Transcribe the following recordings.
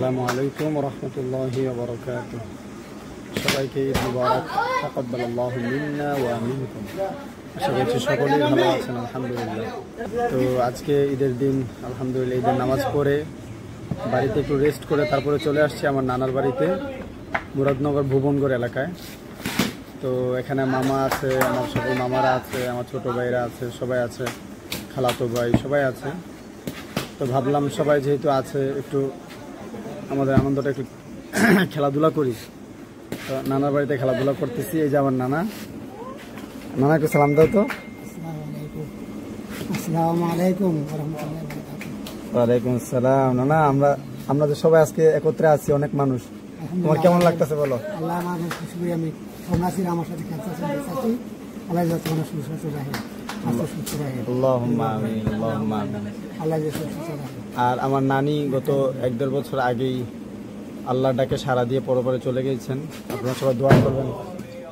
আসসালামু আলাইকুম ওয়া রাহমাতুল্লাহি ওয়া বারাকাতুহু। সবাইকে ঈদ মুবারক, তাকাব্বালাল্লাহু মিন্না ওয়া মিনকুম। আশা করছি সকলেই ভালো আছেন আলহামদুলিল্লাহ। তো আজকে ঈদের দিন আলহামদুলিল্লাহ, ঈদের নামাজ পড়ে বাড়িতে একটু রেস্ট করে তারপরে চলে আসছি আমার নানার বাড়িতে, মুরাদনগর ভুবনগড় এলাকায়। তো এখানে মামা আছে, আমার সকল মামারা আছে, আমার ছোট ভাইরা আছে, সবাই আছে, খালাতো ভাই সবাই আছে। তো ভাবলাম সবাই যেহেতু আছে একটু আমাদের আনন্দটা একটু খেলাধুলা করি। তো নানার বাড়িতে খেলাধুলা করতেছি। এই যে আমার নানা, নানা একটু সালাম দাও তো। আসসালামু আলাইকুম। ওয়ালাইকুম আসসালাম। নানা, আমরা যে সবাই আজকে একত্রে আছি, অনেক মানুষ, তোমার কেমন লাগতেছে বলো? আল্লাহ আমার খুশি করি, আমি সন্ন্যাসীরা আমার সাথে খেলতেছি, আল্লাহ যাতে আমার সুস্বাস্থ্য রাখে, সুস্থ রাখে। আল্লাহুম্মা আমিন, আল্লাহুম্মা আমিন। আল্লাহ যে সুস্থ রাখে। আর আমার নানি গত 1-1.5 বছর আগেই আল্লাহর ডাকে সাড়া দিয়ে পরপরে চলে গিয়েছেন। আপনারা সবাই দোয়া করবেন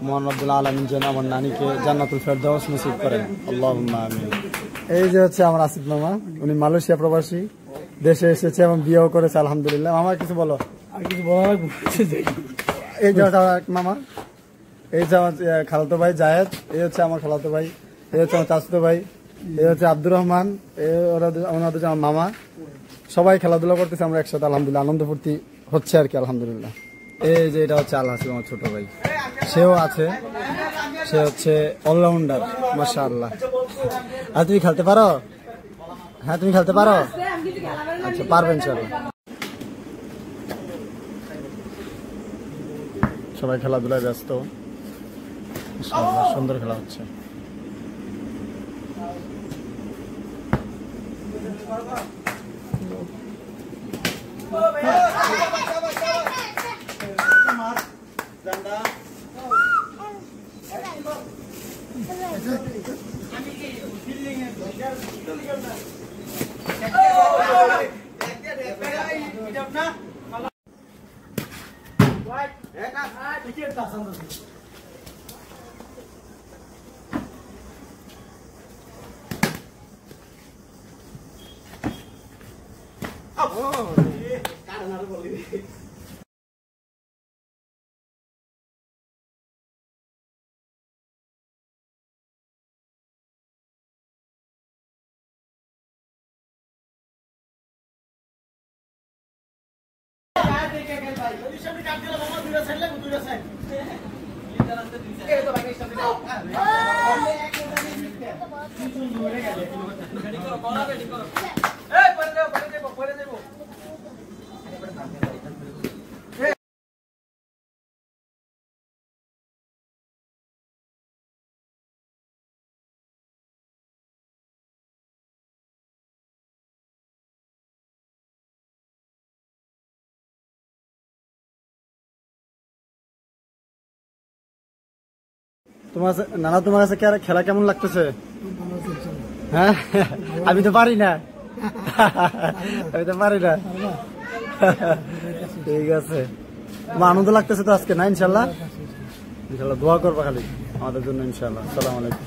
মহান রব্বুল আলামিন যেন আমার নানিকে জান্নাতুল ফেরদাউস নসিব করেন, আল্লাহুম্মা আমিন। এই যে হচ্ছে আমার আসিফ মামা, উনি মালয়েশিয়া প্রবাসী, দেশে এসেছে এবং বিয়েও করেছে আলহামদুলিল্লাহ। মামা কিছু বলো। আর কিছু বলা লাগবে? এই যে মামা, এই যে আমার খালাতো ভাই জায়েদ, এই হচ্ছে আমার খালাতো ভাই, এই হচ্ছে আমার চাচাতো ভাই, এই হচ্ছে আব্দুর রহমান, ওনাদের আমার মামা। সবাই খেলাধুলা করতেছে, আমরা একসাথে আলহামদুলিল্লাহ আনন্দ ফুর্তি হচ্ছে আর কি আলহামদুলিল্লাহ। এই যে এটা হচ্ছে আল হাসিব, আমার ছোট ভাই, সেও আছে, সে হচ্ছে অলরাউন্ডার মাশাআল্লাহ। আর তুমি খেলতে পারো? হ্যাঁ, তুমি খেলতে পারো? আচ্ছা, পারবেন ইনশাআল্লাহ। সবাই খেলাধুলায় ব্যস্ত, সুন্দর খেলা হচ্ছে। তোমার নানা, তোমার কাছে খেলা কেমন লাগতেছে? হ্যাঁ, আমি তো পারি না, আমি তো পারি না। ঠিক আছে, তোমার আনন্দ লাগতেছে তো আজকে না? ইনশাল্লাহ, ইনশাল্লাহ দোয়া করবা খালি আমাদের জন্য ইনশাল্লাহ। আসসালামু আলাইকুম।